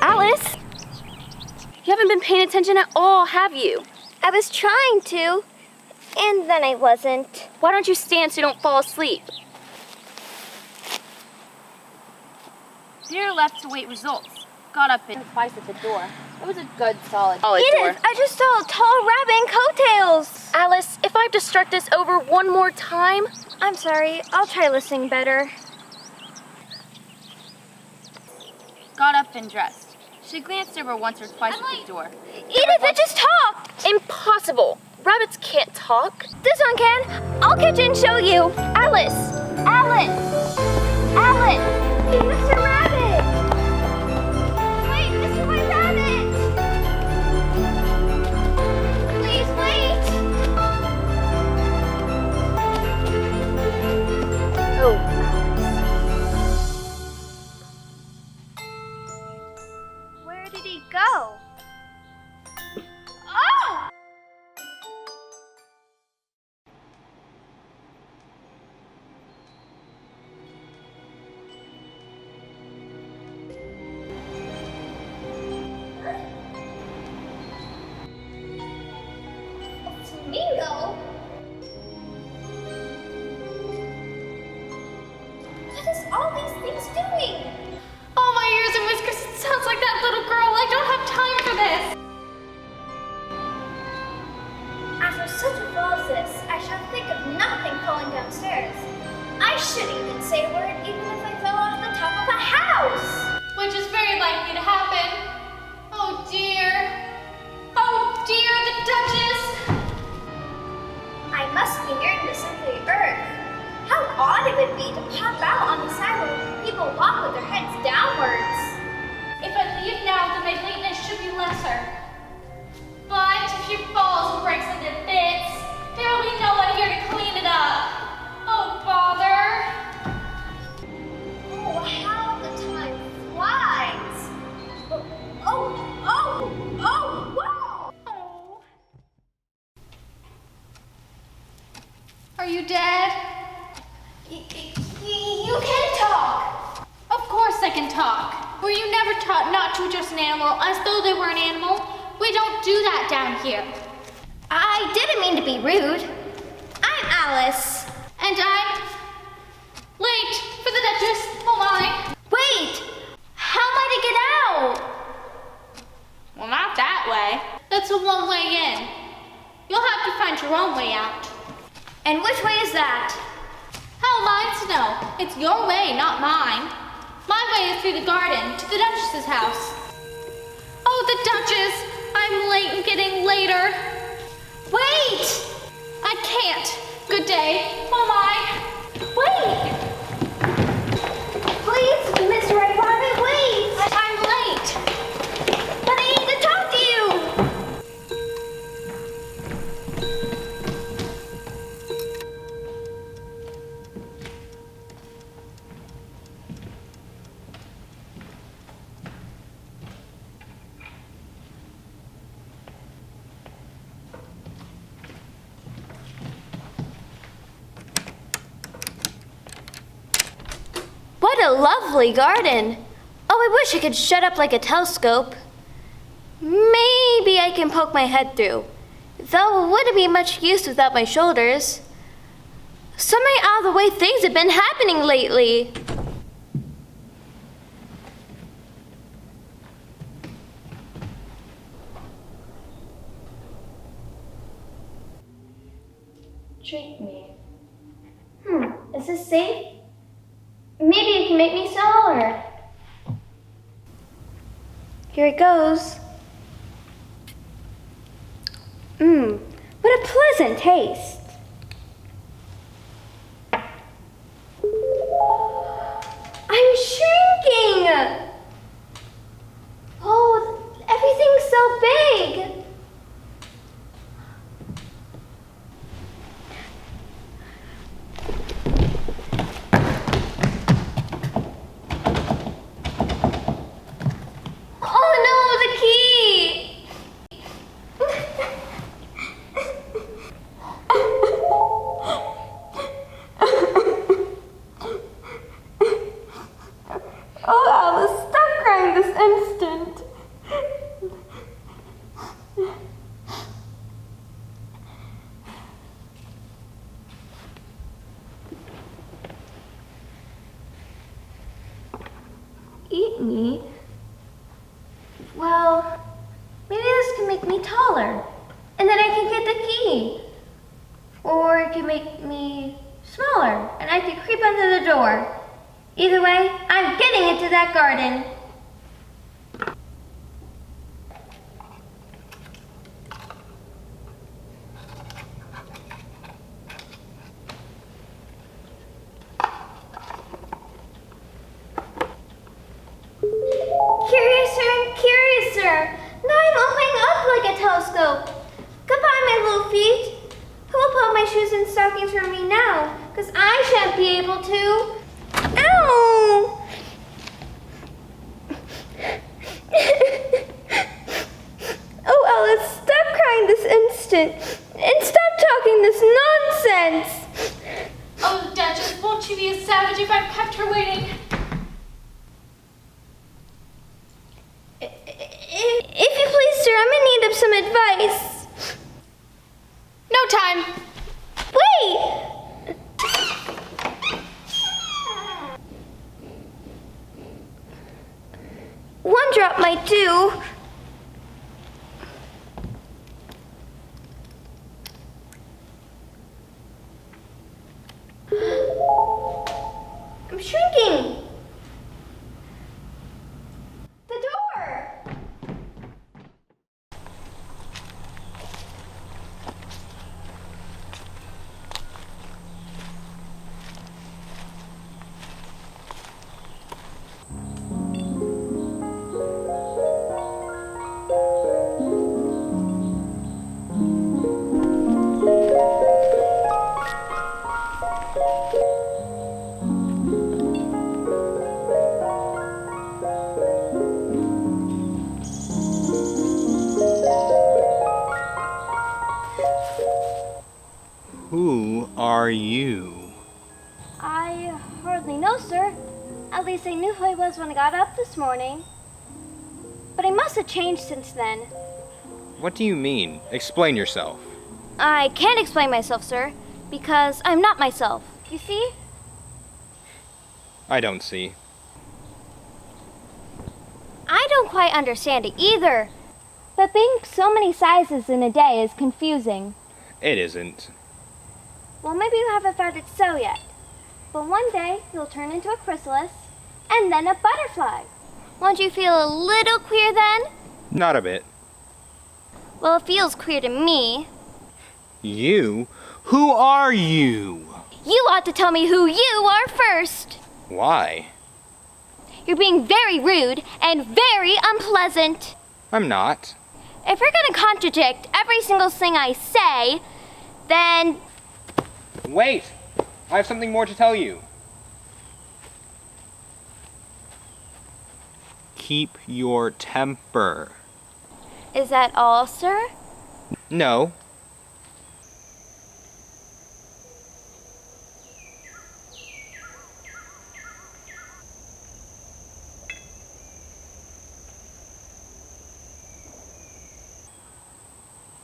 Alice, you haven't been paying attention at all, have you? I was trying to, and then I wasn't. Why don't you stand so you don't fall asleep? Peter left to wait results. Got up and twice at the door. It was a good, solid door. Edith, I just saw a tall rabbit in coattails. Alice, if I have to start this over one more time... I'm sorry, I'll try listening better. Got up and dressed. She glanced over once or twice at the door. Edith, it just talked! Impossible! Rabbits can't talk. This one can. I'll catch it and show you. Alice! Alice! Alice! Hey, Mr. Rabbit! Wait, Mr. White Rabbit! Please wait! Oh. Where did he go? Oh! Flamingo? What is all these things doing? Oh, my ears and whiskers, it sounds like that little girl. I don't have time for this. After such a fall as this, I shall think of nothing falling downstairs. I shouldn't even say a word even if I fell off the top of a house. Which is very likely to happen. Oh, dear. Oh, dear, the Duchess. I must be nearing the center of the earth. How odd it would be to pop out on the side where people walk with their heads downwards. If I leave now, then my lateness should be lesser. But if she falls and breaks into bits, there will be no one here to clean it up. Oh, bother. Oh, how the time flies. Whoa. Oh. Are you dead? You can talk. Of course I can talk. Were you never taught not to address an animal as though they were an animal? We don't do that down here. I didn't mean to be rude. I'm Alice. And I'm late for the Duchess. Oh my. Wait, how am I to get out? Well, not that way. That's a one-way in. You'll have to find your own way out. And which way is that? How am I to know? It's your way, not mine. My way is through the garden to the Duchess's house. Oh, the Duchess! I'm late and getting later. Wait! I can't. Good day. Oh my. Wait! Please, Mr. Red Rabbit, wait! I'm late. But I need to talk to you! What a lovely garden. Oh, I wish I could shut up like a telescope. Maybe I can poke my head through, though it wouldn't be much use without my shoulders. So many out of the way things have been happening lately. Treat me. Is this safe? Maybe it can make me smaller. Here it goes. What a pleasant taste. I'm shrinking. Oh, everything's so big. me. Well, maybe this can make me taller. And then I can get the key. Or it can make me smaller, and I can creep under the door. Either way, I'm getting into that garden. Curiouser and curiouser. Now I'm opening up like a telescope. Goodbye, my little feet. Who will put my shoes and stockings for me now? Because I shan't be able to. Ow! Oh, Alice, stop crying this instant. And stop talking this nonsense. Oh, Duchess, won't you be a savage if I've kept her waiting? If you please, sir, I'm in need of some advice. No time. Wait! One drop might do. I'm shrinking. The door. Who are you? I hardly know, sir. At least I knew who I was when I got up this morning. But I must have changed since then. What do you mean? Explain yourself. I can't explain myself, sir, because I'm not myself. You see? I don't see. I don't quite understand it either. But being so many sizes in a day is confusing. It isn't. Well, maybe you haven't found it so yet. But one day, you'll turn into a chrysalis, and then a butterfly. Won't you feel a little queer then? Not a bit. Well, it feels queer to me. You? Who are you? You ought to tell me who you are first. Why? You're being very rude and very unpleasant. I'm not. If you're going to contradict every single thing I say, then... Wait! I have something more to tell you. Keep your temper. Is that all, sir? No.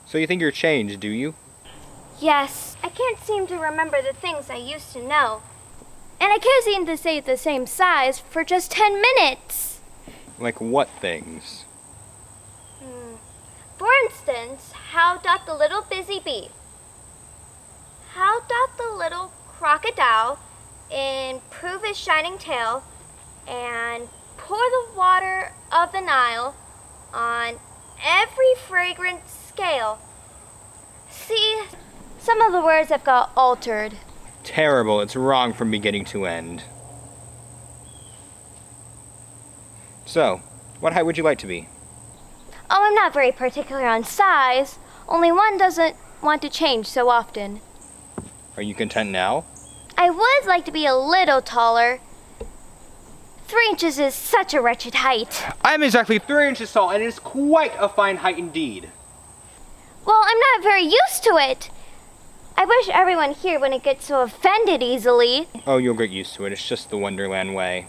So you think you're changed, do you? Yes. I can't seem to remember the things I used to know. And I can't seem to stay the same size for just 10 minutes. Like what things? For instance, how doth the little busy bee? How doth the little crocodile improve his shining tail and pour the water of the Nile on every fragrant scale? See, some of the words have got altered. Terrible, it's wrong from beginning to end. So, what height would you like to be? Oh, I'm not very particular on size, only one doesn't want to change so often. Are you content now? I would like to be a little taller. 3 inches is such a wretched height. I'm exactly 3 inches tall, and it is quite a fine height indeed. Well, I'm not very used to it. I wish everyone here wouldn't get so offended easily. Oh, you'll get used to it. It's just the Wonderland way.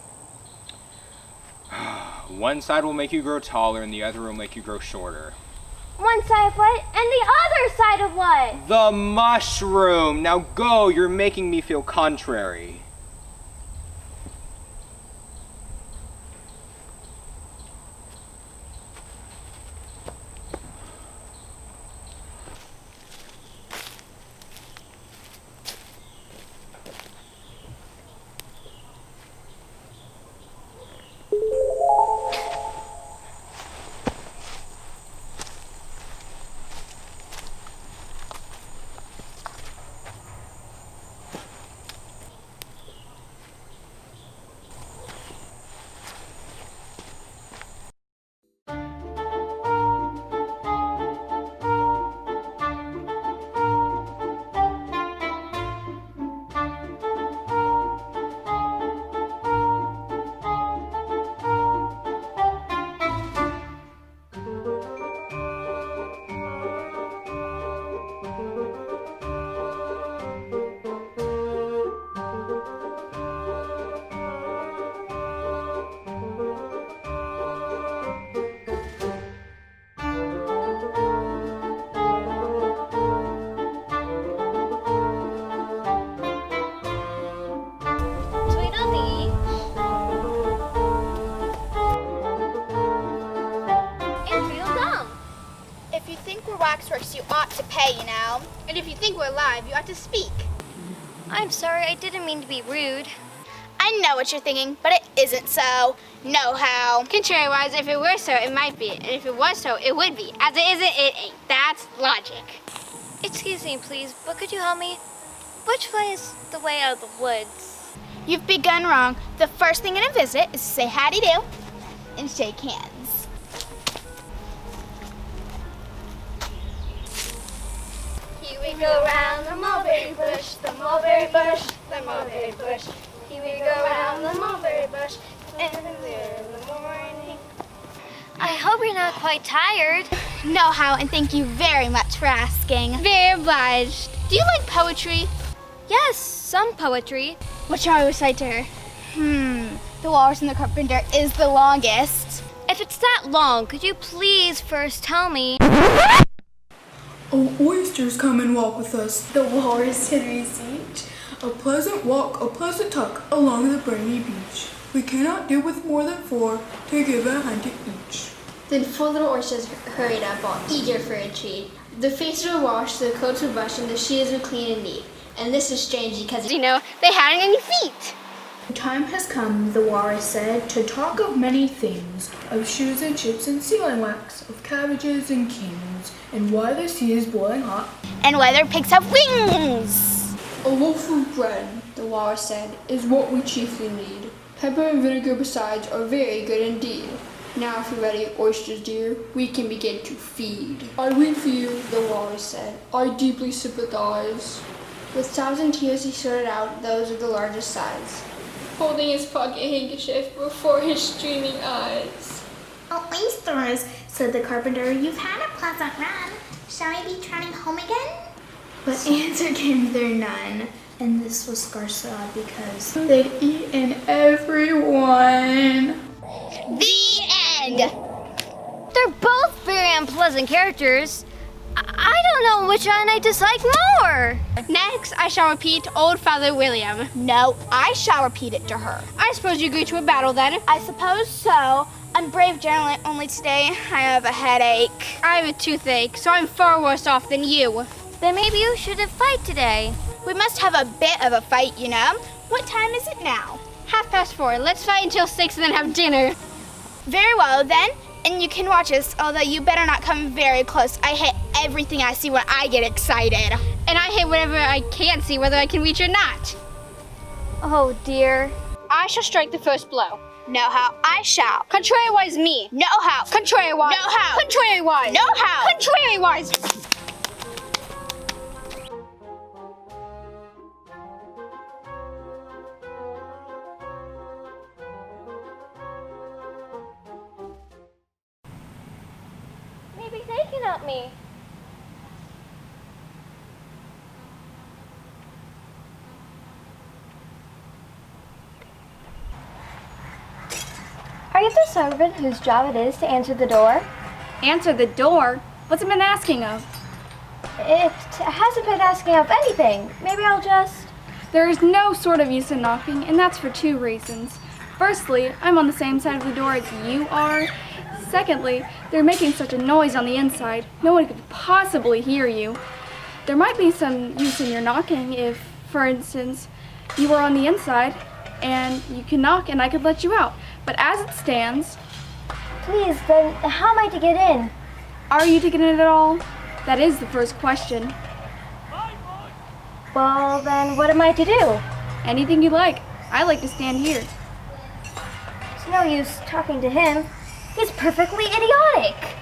One side will make you grow taller, and the other will make you grow shorter. One side of what? And the other side of what? The mushroom! Now go, you're making me feel contrary. okay, you know. And if you think we're live, you ought to speak. I'm sorry, I didn't mean to be rude. I know what you're thinking, but it isn't so. No how. Contrary-wise, if it were so, it might be. And if it was so, it would be. As it isn't, it ain't. That's logic. Excuse me, please, but could you help me? Which way is the way out of the woods? You've begun wrong. The first thing in a visit is to say howdy-do and shake hands. Here we go round the mulberry bush, the mulberry bush, the mulberry bush. Here we go round the mulberry bush, and in the morning. I hope you're not quite tired. No how, and thank you very much for asking. Very obliged. Do you like poetry? Yes, some poetry. What shall I recite to her? The Walrus and the Carpenter is the longest. If it's that long, could you please first tell me? Oh, oysters, come and walk with us. The walrus and receipt. A pleasant walk, a pleasant talk along the briny beach. We cannot do with more than 4 to give a hand to each. Then 4 little oysters hurried up, all eager for a treat. The faces were washed, the coats were brushed, and the shoes were clean and neat. And this is strange because, You know, they hadn't any feet. The time has come, the walrus said, to talk of many things, of shoes and ships and sealing wax, of cabbages and kings, and why the sea is boiling hot. And whether pigs have wings. A loaf of bread, the walrus said, is what we chiefly need. Pepper and vinegar besides are very good indeed. Now if you're ready, oysters dear, we can begin to feed. I weep for you, the walrus said. I deeply sympathize. With sobs and tears he sorted out those of the largest size, holding his pocket handkerchief before his streaming eyes. Oh, oysters, said the carpenter, you've had a pleasant run. Shall we be turning home again? But answer came there none, and this was scarcely odd because they'd eaten everyone. The end. They're both very unpleasant characters. I don't know which one I dislike more. Next, I shall repeat Old Father William. No, I shall repeat it to her. I suppose you agree to a battle then. I suppose so. I'm brave generally, only today I have a headache. I have a toothache, so I'm far worse off than you. Then maybe you shouldn't fight today. We must have a bit of a fight, you know. What time is it now? 4:30. Let's fight until 6 and then have dinner. Very well then, and you can watch us, although you better not come very close. I hit everything I see when I get excited. And I hit whatever I can't see, whether I can reach or not. Oh dear. I shall strike the first blow. No how, I shall. Contrary-wise me. No how. Contrary-wise. No how. Contrary-wise. No how. Contrary-wise. Maybe they can help me. Are you the servant whose job it is to answer the door? Answer the door? What's it been asking of? It hasn't been asking of anything. Maybe I'll just... There is no sort of use in knocking, and that's for 2 reasons. Firstly, I'm on the same side of the door as you are. Secondly, they're making such a noise on the inside, no one could possibly hear you. There might be some use in your knocking if, for instance, you were on the inside, and you can knock and I could let you out. But as it stands... Please, then how am I to get in? Are you to get in at all? That is the first question. Well, then what am I to do? Anything you like. I like to stand here. It's no use talking to him. He's perfectly idiotic.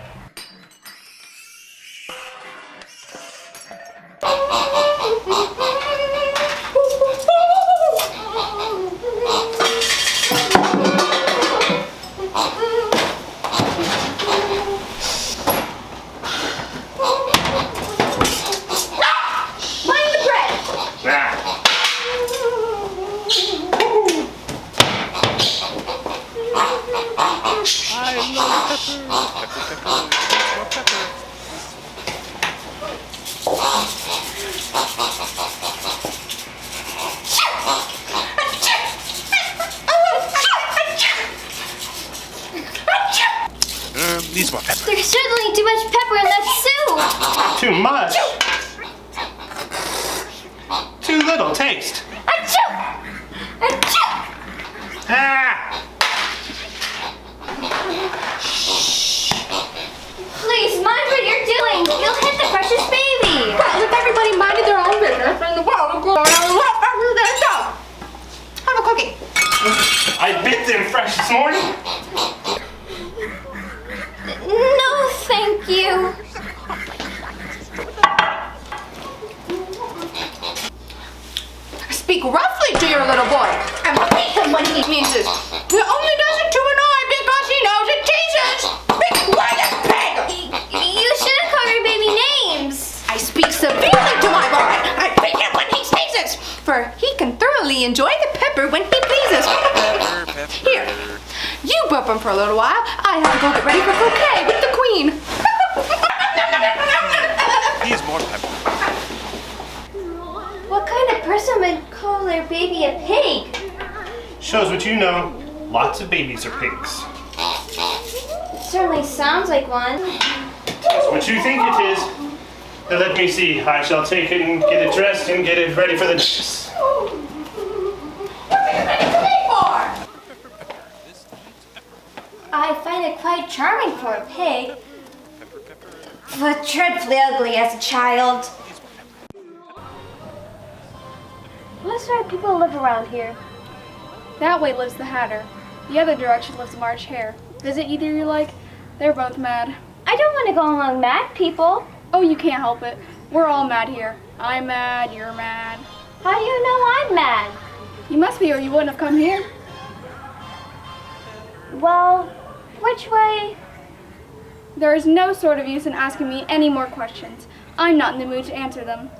Needs more pepper. There's certainly too much pepper in that soup. Too much? too little. Taste. Achoo! Achoo! Ah! Please, mind what you're doing. You'll hit the precious baby. Well, if everybody minded their own business, then the world would go on a lot faster than it does. Have a cookie. I bit them fresh this morning. No, thank you. Speak roughly to your little boy and beat him when he sneezes. He only does it to annoy because he knows it teases. Big quiet pig! You should have called your baby names. I speak severely to my boy. I beat him when he sneezes, for he can thoroughly enjoy the pepper when he pleases. Here, you burp him for a little while. I have to go get ready for Croquet with the queen. He's more pepper. What kind of person would call their baby a pig? Shows what you know. Lots of babies are pigs. Certainly sounds like one. That's what you think it is. Now let me see. I shall take it and get it dressed and get it ready for the duchess. I find it quite charming for a pig, but dreadfully ugly as a child. What sort of people live around here? That way lives the Hatter. The other direction lives the March Hare. Is it either you like? They're both mad. I don't want to go among mad people. Oh, you can't help it. We're all mad here. I'm mad, you're mad. How do you know I'm mad? You must be or you wouldn't have come here. Well, which way? There is no sort of use in asking me any more questions. I'm not in the mood to answer them.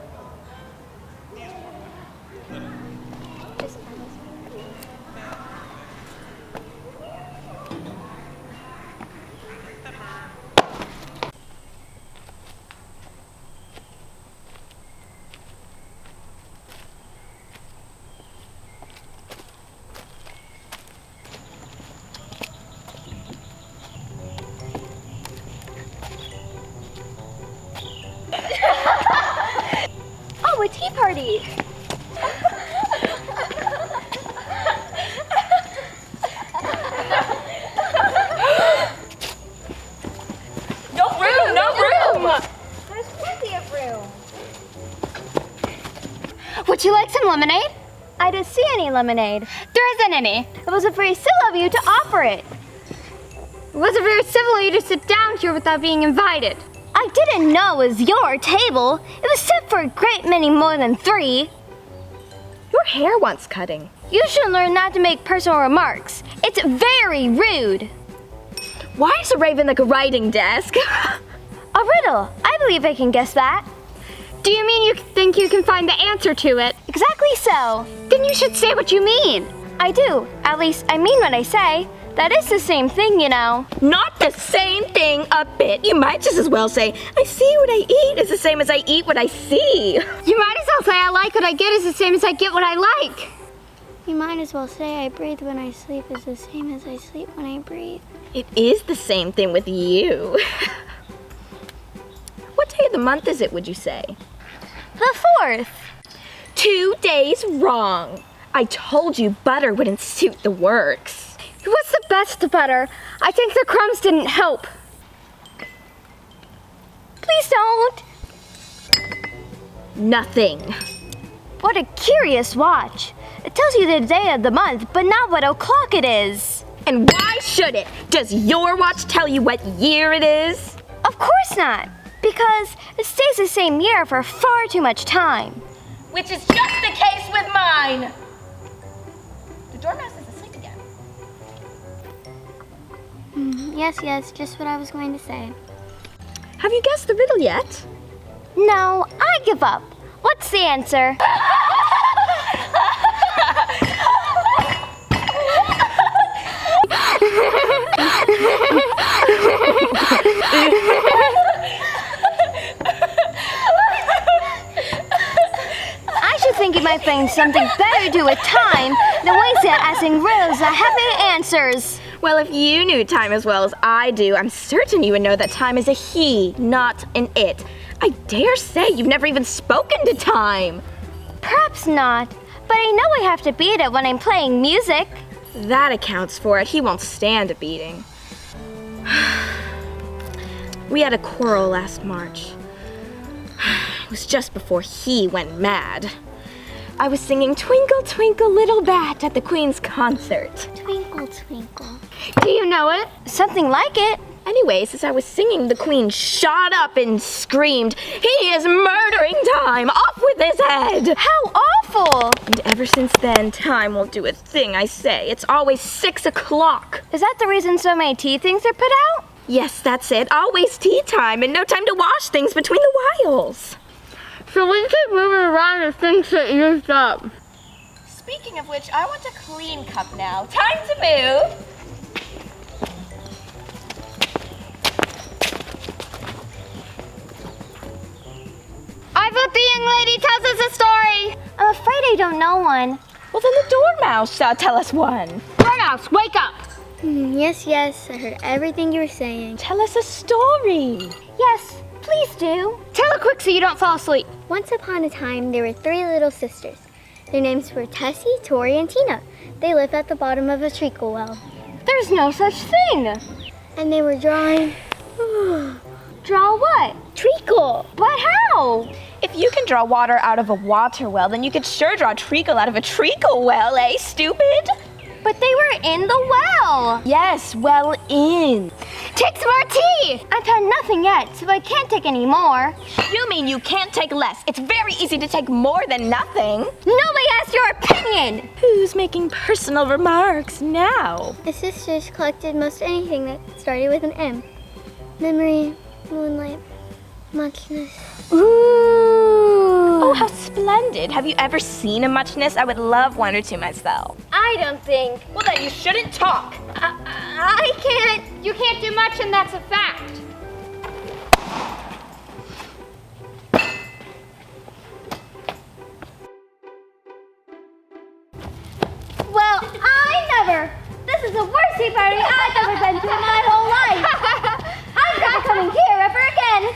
Oh, a tea party! No room! There's plenty of room. Would you like some lemonade? I didn't see any lemonade. There isn't any. It wasn't very civil of you to offer it. It wasn't very civil of you to sit down here without being invited. I didn't know it was your table. It was set for a great many more than 3. Your hair wants cutting. You should learn not to make personal remarks. It's very rude. Why is a raven like a writing desk? A riddle. I believe I can guess that. Do you mean you think you can find the answer to it? Exactly so. Then you should say what you mean. I do. At least I mean what I say. That is the same thing, you know. Not the same thing a bit. You might just as well say, I see what I eat is the same as I eat what I see. You might as well say I like what I get is the same as I get what I like. You might as well say I breathe when I sleep is the same as I sleep when I breathe. It is the same thing with you. What day of the month is it, would you say? The 4th. 2 days wrong. I told you butter wouldn't suit the works. It was the best butter. I think the crumbs didn't help. Please don't. Nothing. What a curious watch. It tells you the day of the month, but not what o'clock it is. And why should it? Does your watch tell you what year it is? Of course not, because it stays the same year for far too much time. Which is just the case with mine. The dormouse is asleep again. Yes, just what I was going to say. Have you guessed the riddle yet? No, I give up. What's the answer? I should think you might find something better to do with time than wasting it asking riddles that have no answers. Well, if you knew time as well as I do, I'm certain you would know that time is a he, not an it. I dare say you've never even spoken to time. Perhaps not, but I know I have to beat it when I'm playing music. That accounts for it. He won't stand a beating. We had a quarrel last March. It was just before he went mad. I was singing Twinkle, Twinkle, Little Bat at the Queen's concert. Twinkle, twinkle. Do you know it? Something like it. Anyways, as I was singing, the Queen shot up and screamed, "He is murdering time! Off with his head!" How awful! And ever since then, time won't do a thing I say. It's always 6 o'clock. Is that the reason so many tea things are put out? Yes, that's it. Always tea time and no time to wash things between the whiles. So we keep moving around and things get used up. Speaking of which, I want a clean cup now. Time to move. I bet the young lady tells us a story. I'm afraid I don't know one. Well, then the dormouse shall tell us one. Dormouse, wake up! Yes, I heard everything you were saying. Tell us a story. Yes, please do. Tell it quick so you don't fall asleep. Once upon a time, there were 3 little sisters. Their names were Tessie, Tori, and Tina. They lived at the bottom of a treacle well. There's no such thing. And they were drawing... Draw what? Treacle. But how? If you can draw water out of a water well, then you could sure draw treacle out of a treacle well, eh, stupid? But they were in the well. Yes, well in. Take some more tea. I've had nothing yet, so I can't take any more. You mean you can't take less? It's very easy to take more than nothing. Nobody asked your opinion. Who's making personal remarks now? The sisters collected most anything that started with an M. Memory, moonlight, muchness. Ooh! Oh, how splendid. Have you ever seen a muchness? I would love one or two myself. I don't think. Well, then you shouldn't talk. I can't. You can't do much, and that's a fact. Well, I never. This is the worst tea party I've ever been to in my whole life. I'm never coming here ever again.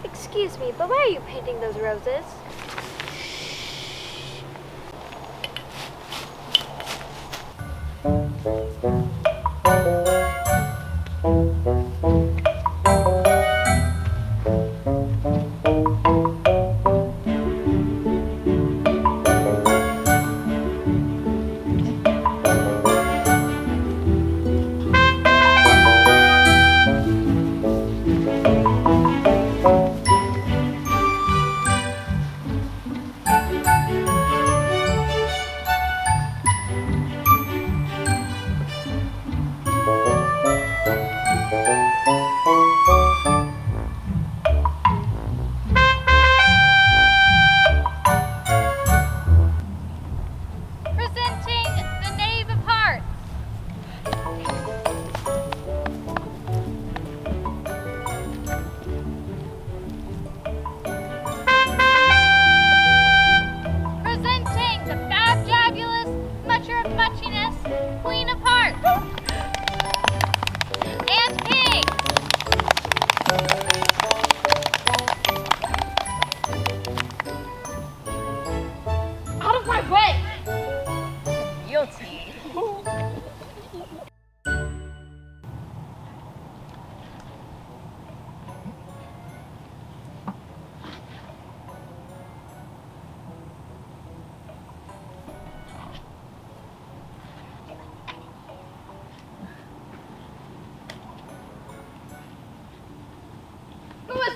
Excuse me, but why are you painting those roses?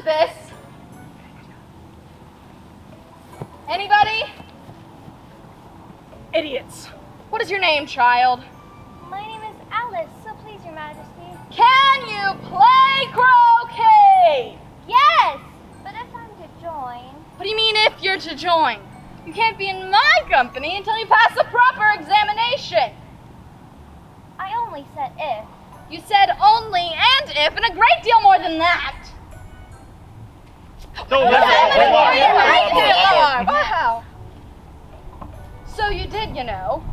This? Anybody? Idiots. What is your name, child? My name is Alice, so please, Your Majesty. Can you play croquet? Yes, but if I'm to join... What do you mean if you're to join? You can't be in my company until you pass the proper examination. I only said if. You said only and if, and a great deal more than that. Wow. So you did, you know.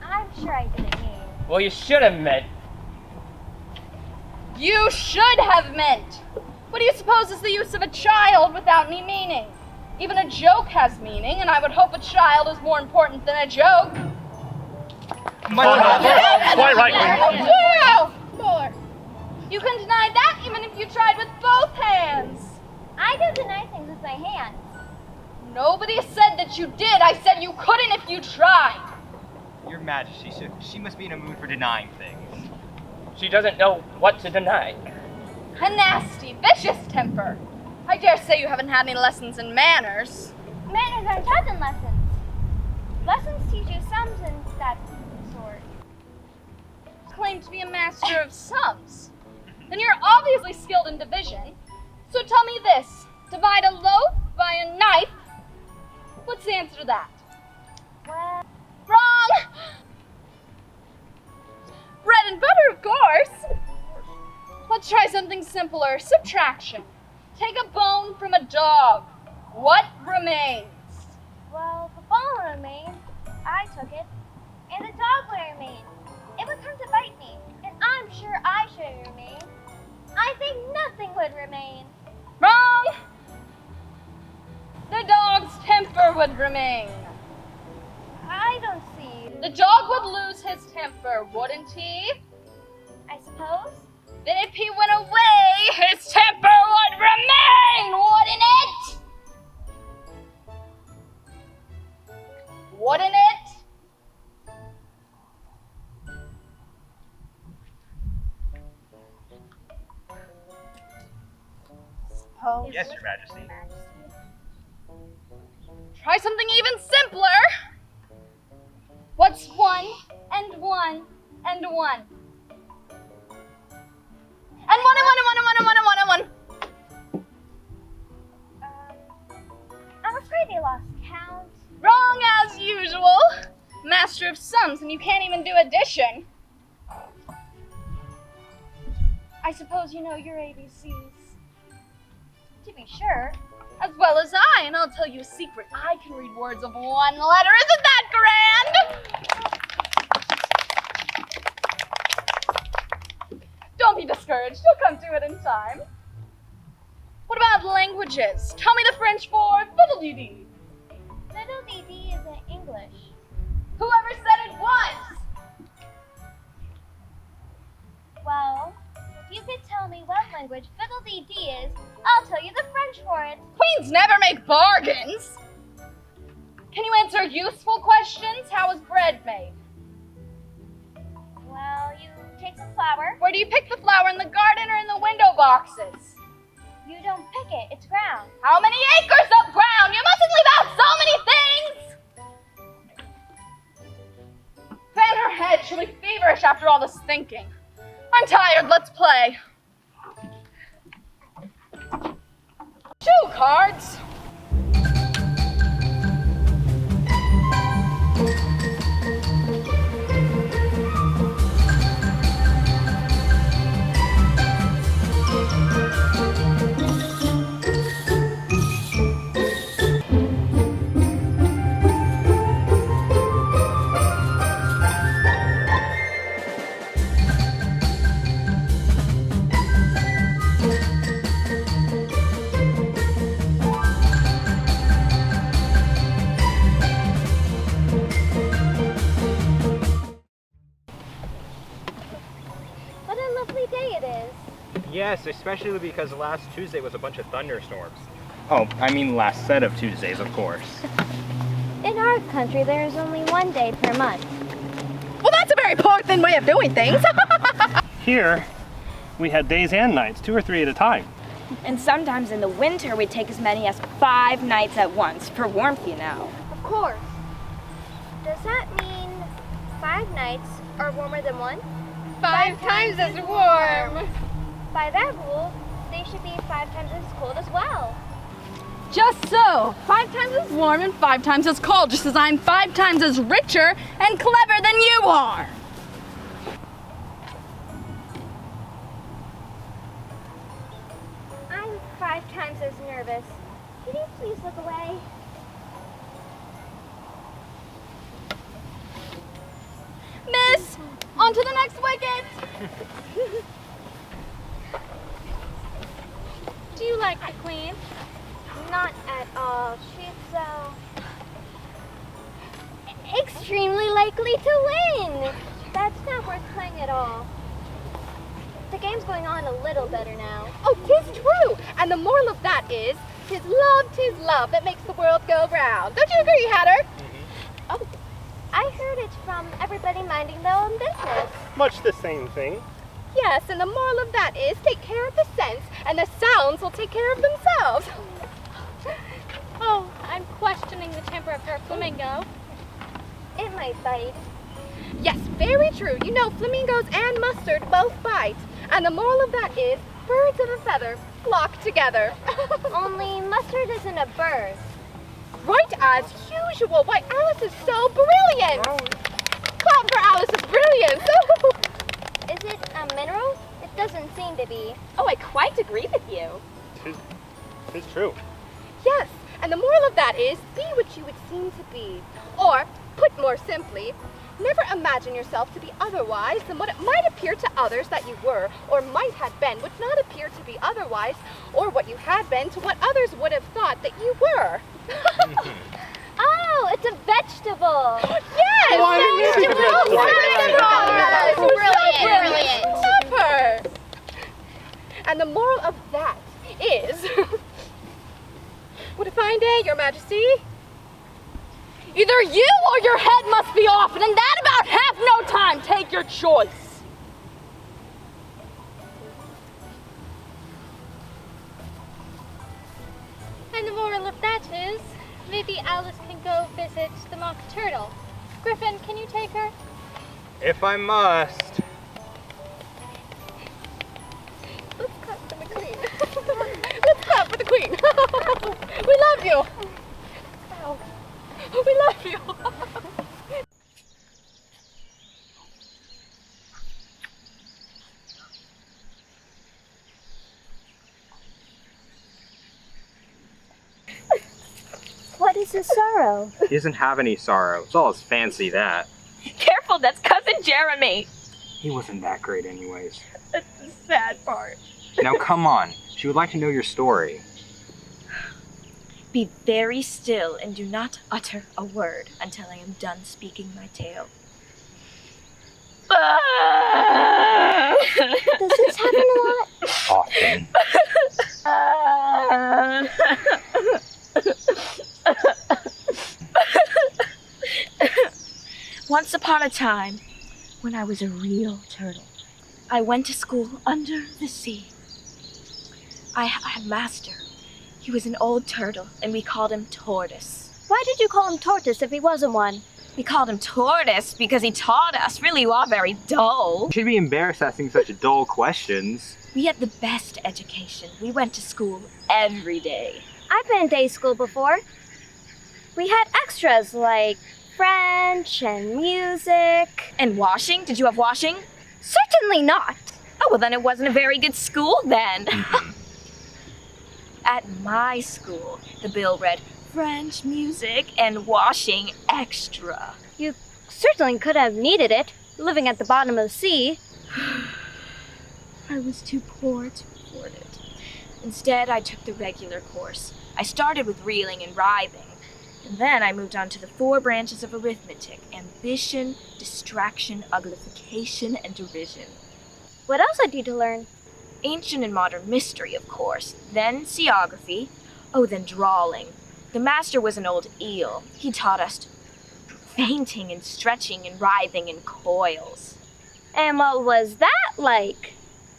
I'm sure I didn't mean. Well, you should have met. You should have meant. What do you suppose is the use of a child without any meaning? Even a joke has meaning, and I would hope a child is more important than a joke. Quite right. Yeah! More. You can deny that even if you tried with both hands. I don't deny things with my hands. Nobody said that you did. I said you couldn't if you tried. Your Majesty, she must be in a mood for denying things. She doesn't know what to deny. A nasty, vicious temper. I dare say you haven't had any lessons in manners. Manners aren't taught in lessons. Lessons teach you sums and that sort. Claim to be a master of sums. Then you're obviously skilled in division. So tell me this. Divide a loaf by a knife. What's the answer to that? Well, wrong! Bread and butter, of course. Let's try something simpler. Subtraction. Take a bone from a dog. What remains? well, the bone remained. I took it. And the dog would remain. It would come to bite me. And I'm sure I should remain. I think nothing would remain. Wrong! The dog's temper would remain. I don't see. The dog would lose his temper, wouldn't he? I suppose. Then if he went away, his temper would remain, wouldn't it? Wouldn't it? Suppose. Yes, Your Majesty. Try something even simpler. What's 1 and 1 and 1? And 1 and 1 and 1 and 1 and 1 and 1 and 1. I'm afraid they lost count. Wrong as usual. Master of sums, and you can't even do addition. I suppose you know your ABCs. To be sure. As well as I, and I'll tell you a secret. I can read words of one letter. Isn't that grand? Don't be discouraged. You'll come to it in time. What about languages? Tell me the French for fiddle-dee-dee. Fiddle-dee-dee is in English. Whoever said it was? Well, if you could tell me what language fiddle-dee-dee is, I'll tell you the French for it. Queens never make bargains. Can you answer useful questions? How is bread made? Well, you take some flour. Where do you pick the flour, in the garden or in the window boxes? You don't pick it, it's ground. How many acres of ground? You mustn't leave out so many things! Fan her head. She'll be feverish after all this thinking. I'm tired. Let's play. 2 cards. What a lovely day it is. Yes, especially because last Tuesday was a bunch of thunderstorms. Oh, I mean last set of Tuesdays, of course. In our country, there is only 1 day per month. Well, that's a very poor thin way of doing things. Here, we had days and nights, 2 or 3 at a time. And sometimes in the winter, we take as many as 5 nights at once, for warmth, you know. Of course. Does that mean 5 nights are warmer than 1? 5 times as warm. By that rule, they should be 5 times as cold as well. Just so. 5 times as warm and 5 times as cold, just as I'm 5 times as richer and clever than you are. I'm 5 times as nervous. Can you please look away? Miss, on to the next wicket. like the queen? Not at all. She's extremely likely to win. That's not worth playing at all. The game's going on a little better now. Oh, 'tis true. And the moral of that is, 'tis love that makes the world go round. Don't you agree, Hatter? Oh, I heard it's from everybody minding their own business. Much the same thing. Yes, and the moral of that is, take care of the scents, and the sounds will take care of themselves. Oh, I'm questioning the temper of her flamingo. It might bite. Yes, very true. You know, flamingos and mustard both bite. And the moral of that is, birds of a feather flock together. Only mustard isn't a bird. Right as usual. Why, Alice is so brilliant. Clap for Alice's brilliance. Is it a mineral? It doesn't seem to be. Oh, I quite agree with you. It's true. Yes, and the moral of that is, be what you would seem to be. Or, put more simply, never imagine yourself to be otherwise than what it might appear to others that you were, or might have been, would not appear to be otherwise, or what you had been to what others would have thought that you were. Oh, it's a vegetable. Yes! Brilliant. Clever. And the moral of that is, what a fine day, Your Majesty. Either you or your head must be off, and in that about half no time, take your choice. And the moral of that is, maybe Alice can go visit the mock turtle. Griffin, can you take her? If I must. Let's clap for the queen. Let's clap for the queen. We love you. Ow. We love you. What is his sorrow? He doesn't have any sorrow. It's all his fancy, that. Careful, that's Cousin Jeremy. He wasn't that great anyways. That's the sad part. Now come on. She would like to know your story. Be very still and do not utter a word until I am done speaking my tale. Does this happen a lot? Often. Once upon a time, when I was a real turtle, I went to school under the sea. I had a master. He was an old turtle, and we called him Tortoise. Why did you call him Tortoise if he wasn't one? We called him Tortoise because he taught us. Really, you are very dull. You should be embarrassed asking such dull questions. We had the best education. We went to school every day. I've been in day school before. We had extras like French and music. And washing? Did you have washing? Certainly not. Oh, well then it wasn't a very good school then. At my school, the bill read French, music, and washing extra. You certainly could have needed it, living at the bottom of the sea. I was too poor to afford it. Instead, I took the regular course. I started with reeling and writhing, and then I moved on to the 4 branches of arithmetic: ambition, distraction, uglification, and derision. What else had you to learn? Ancient and modern mystery, of course. Then seaography. Oh, then drawing. The master was an old eel. He taught us fainting and stretching and writhing in coils. And what was that like?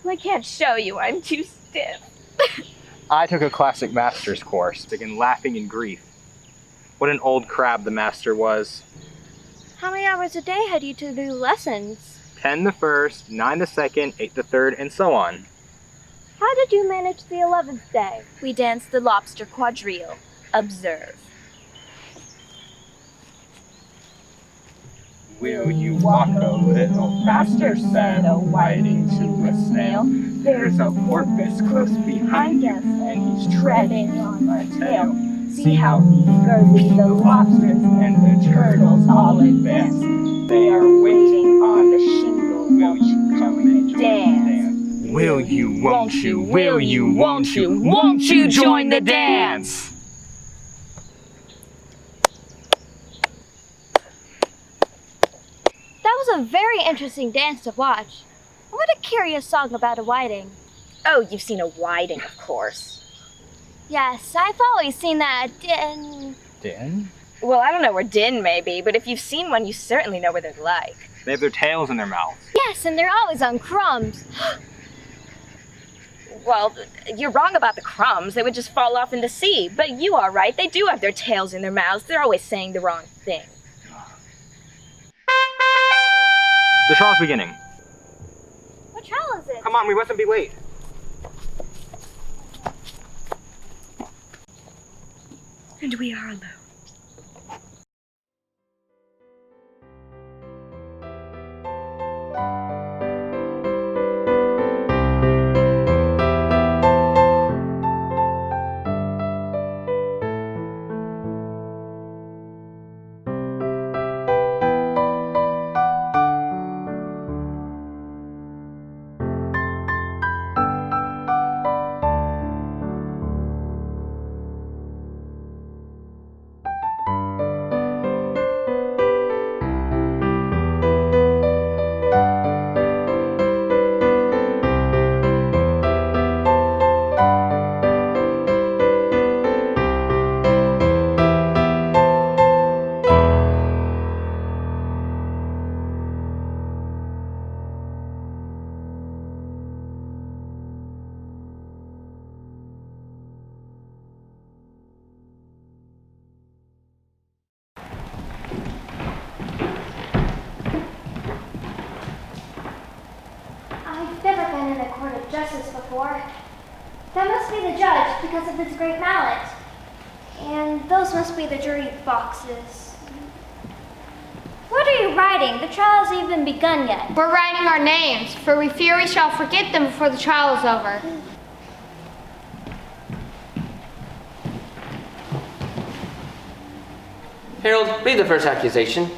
I can't show you. I'm too stiff. I took a classic master's course, began laughing in grief. What an old crab the master was. How many hours a day had you to do lessons? 10 the first, 9 the second, 8 the third, and so on. How did you manage the 11th day? We danced the lobster quadrille. Observe. Will you walk a little faster, said a whiting to a snail. There's a porpoise close behind us, and he's treading on my tail. See how eagerly the lobsters and the turtles all advance. They are waiting on the shingle. Will you come and dance? Will you, won't you, will you, won't you join the dance? That was a very interesting dance to watch. What a curious song about a whiting. Oh, you've seen a whiting, of course. Yes, I've always seen that din. Din? Well, I don't know where din may be, but if you've seen one, you certainly know what they're like. They have their tails in their mouths. Yes, and they're always on crumbs. Well, you're wrong about the crumbs. They would just fall off in the sea. But you are right. They do have their tails in their mouths. They're always saying the wrong thing. The trial's beginning. What trial is it? Come on, we mustn't be late. And we are alone. I've never been in a court of justice before. That must be the judge because of his great mallet. And those must be the jury boxes. What are you writing? The trial hasn't even begun yet. We're writing our names, for we fear we shall forget them before the trial is over. Harold, read the first accusation.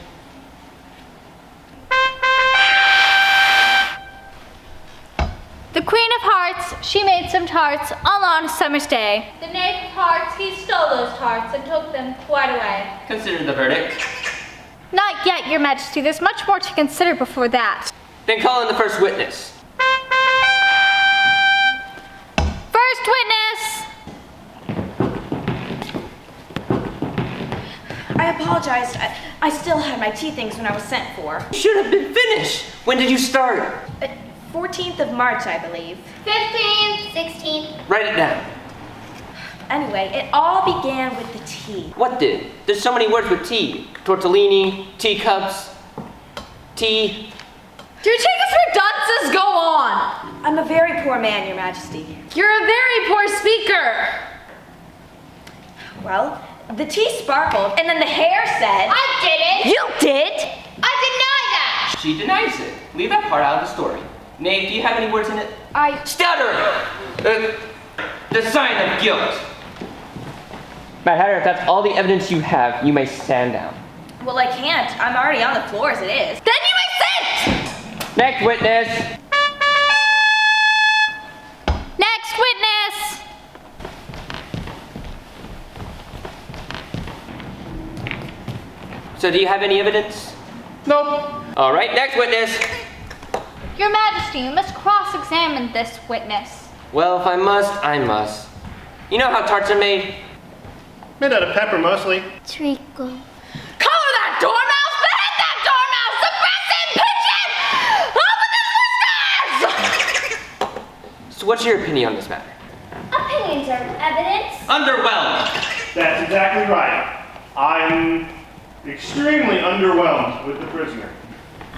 The Queen of Hearts, she made some tarts all on a summer's day. The Knave of Hearts, he stole those tarts and took them quite away. Consider the verdict. Not yet, Your Majesty. There's much more to consider before that. Then call in the first witness. First witness! I apologize. I still had my tea things when I was sent for. You should have been finished. When did you start? 14th of March, I believe. 15th, 16th. Write it down. Anyway, it all began with the tea. What did? There's so many words with tea. Tortellini, teacups, tea. Do you take us for dunces? Go on! I'm a very poor man, Your Majesty. You're a very poor speaker! Well, the tea sparkled, and then the hair said... I didn't! You did? I deny that! She denies it. Leave that part out of the story. Knave, do you have any words in it? Stutter! The sign of guilt. Mad Hatter, if that's all the evidence you have, you may stand down. Well, I can't. I'm already on the floor as it is. Then you may sit! Next witness. Next witness! So do you have any evidence? Nope. All right, next witness. Your Majesty, you must cross-examine this witness. Well, if I must, I must. You know how tarts are made? Made out of pepper mostly. Treacle. Color that dormouse! Behead that dormouse! Suppress it! Pigeon! Open his whiskers! So what's your opinion on this matter? Opinions are evidence. Underwhelmed. That's exactly right. I'm extremely underwhelmed with the prisoner.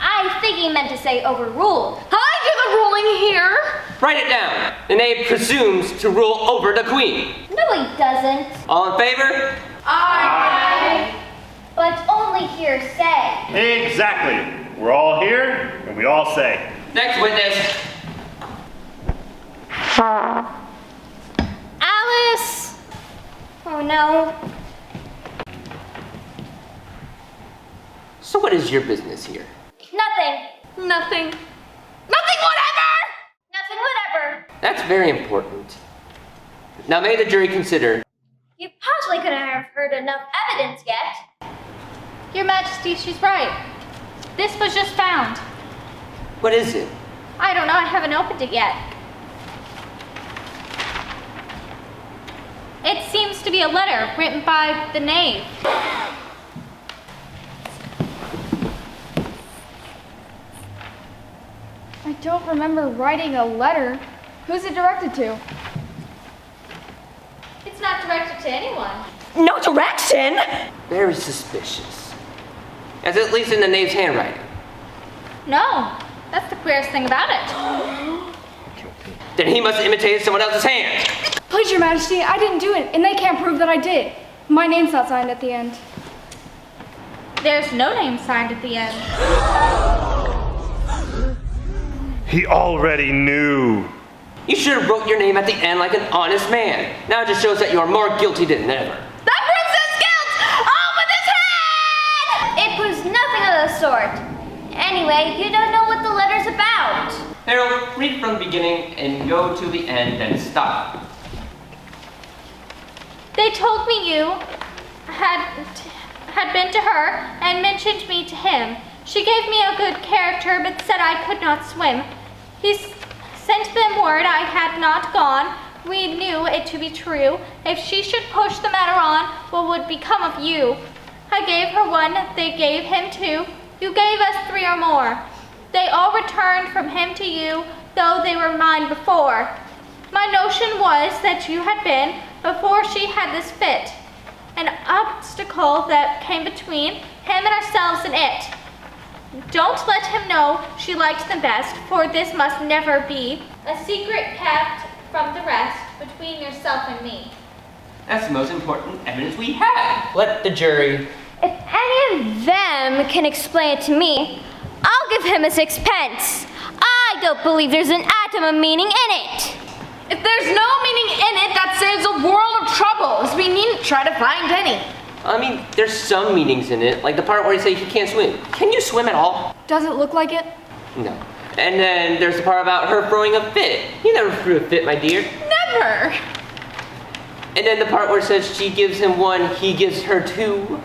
I think he meant to say overruled. I do the ruling here! Write it down. The knave presumes to rule over the queen. No, he doesn't. All in favor? Aye. But only hearsay. Exactly. We're all here, and we all say. Next witness. Alice! Oh no. So what is your business here? Nothing. Nothing. Nothing whatever! Nothing whatever. That's very important. Now may the jury consider. You possibly couldn't have heard enough evidence yet. Your Majesty, she's right. This was just found. What is it? I don't know, I haven't opened it yet. It seems to be a letter written by the knave. I don't remember writing a letter. Who's it directed to? It's not directed to anyone. No direction? Very suspicious. As at least in the knave's handwriting. No, that's the queerest thing about it. Then he must have imitated someone else's hand. Please, Your Majesty, I didn't do it, and they can't prove that I did. My name's not signed at the end. There's no name signed at the end. He already knew. You should have wrote your name at the end like an honest man. Now it just shows that you are more guilty than ever. That proves his guilt! Off with his head! It proves nothing of the sort. Anyway, you don't know what the letter's about. Harold, read from the beginning and go to the end, then stop. They told me you had been to her and mentioned me to him. She gave me a good character but said I could not swim. He sent them word I had not gone. We knew it to be true. If she should push the matter on, what would become of you? I gave her one, they gave him two. You gave us three or more. They all returned from him to you, though they were mine before. My notion was that you had been, before she had this fit, an obstacle that came between him and ourselves and it. Don't let him know she liked them best, for this must never be a secret kept from the rest between yourself and me. That's the most important evidence we have. Let the jury. If any of them can explain it to me, I'll give him a sixpence. I don't believe there's an atom of meaning in it. If there's no meaning in it, that saves a world of troubles. We needn't try to find any. I mean, there's some meanings in it, like the part where he says he can't swim. Can you swim at all? Does it look like it? No. And then there's the part about her throwing a fit. You never threw a fit, my dear. Never. And then the part where it says she gives him one, he gives her two.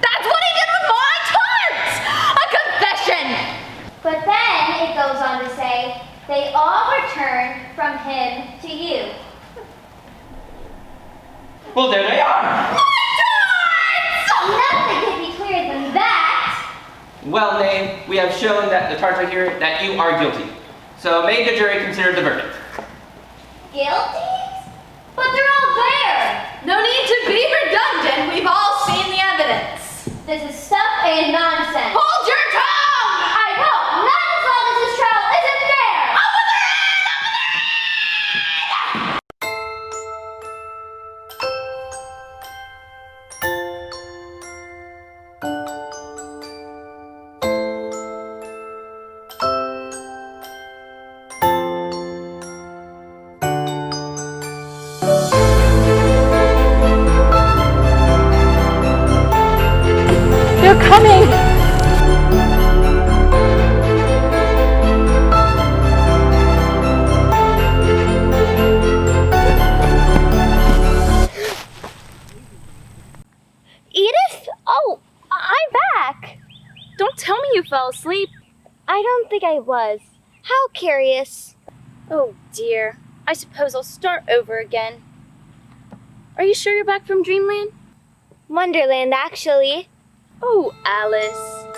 That's what he did with my tarts! A confession! But then it goes on to say, they all returned from him to you. Well, there they are. Nothing can be clearer than that. Well, knave, we have shown that the tarts are here that you are guilty. So may the jury consider the verdict. Guilty? But they're all there. No need to be redundant. We've all seen the evidence. This is stuff and nonsense. Hold your tongue! I won't. Not as long as this trial isn't fair. Up with her head! Up with her head! They're coming! Edith? Oh, I'm back. Don't tell me you fell asleep. I don't think I was. How curious. Oh dear. I suppose I'll start over again. Are you sure you're back from Dreamland? Wonderland, actually. Oh, Alice.